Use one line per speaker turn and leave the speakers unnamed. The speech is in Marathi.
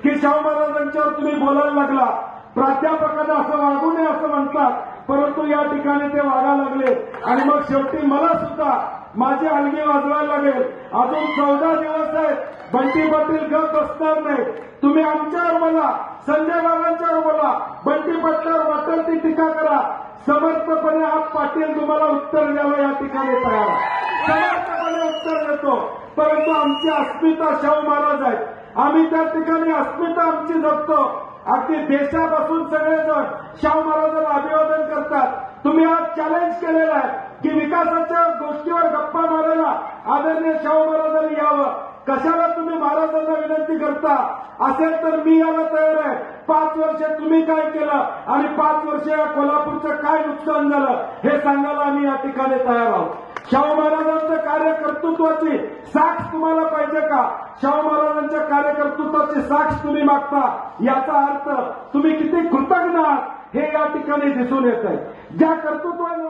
की शाहू महाराजांच्यावर तुम्ही बोलायला लागला, प्राध्यापकांना असं वागू नये असं म्हणतात, परंतु या ठिकाणी ते वागायला लागले आणि मग शेवटी मला सुद्धा माझी हलगी वाजवायला लागेल. अजून 14 दिवस आहेत. बंटी पाटील गप बसणार नाही. तुम्ही आमच्यावर बोला, संजय बाबांच्यावर बोला, बंटी पाटलावर वाटेल ती टीका करा. समर्थपणे हा पाटील तुम्हाला उत्तर द्यायला या ठिकाणी तयार आहे. समर्थपणे उत्तर देतो. परंतु आमची अस्मिता शाहू महाराज आहेत. आम्ही त्या ठिकाणी अस्मिता आमची जपतो. अगदी देशापासून सगळेजण शाहू महाराजांना अभिवादन करतात. तुम्ही आज चॅलेंज केलेलं आहे की विकासाच्या गोष्टीवर गप्पा मारायला आदरणीय शाहू महाराजांनी यावं. कशाला तुम्ही महाराजांना विनंती करता? असेल तर मी याला तयार आहे. 5 वर्ष तुम्ही काय केलं आणि 5 वर्ष या कोल्हापूरचं काय नुकसान झालं हे सांगायला आम्ही या ठिकाणी तयार आहोत. शाहू महाराजांच्या कार्यकर्तृत्वाची साक्ष तुम्हाला पाहिजे का? शाहू महाराजांच्या कार्यकर्तृत्वाची साक्ष तुम्ही मागता, याचा अर्थ तुम्ही किती कृतज्ञ आहात हे या ठिकाणी दिसून येत आहे. ज्या कर्तृत्वाने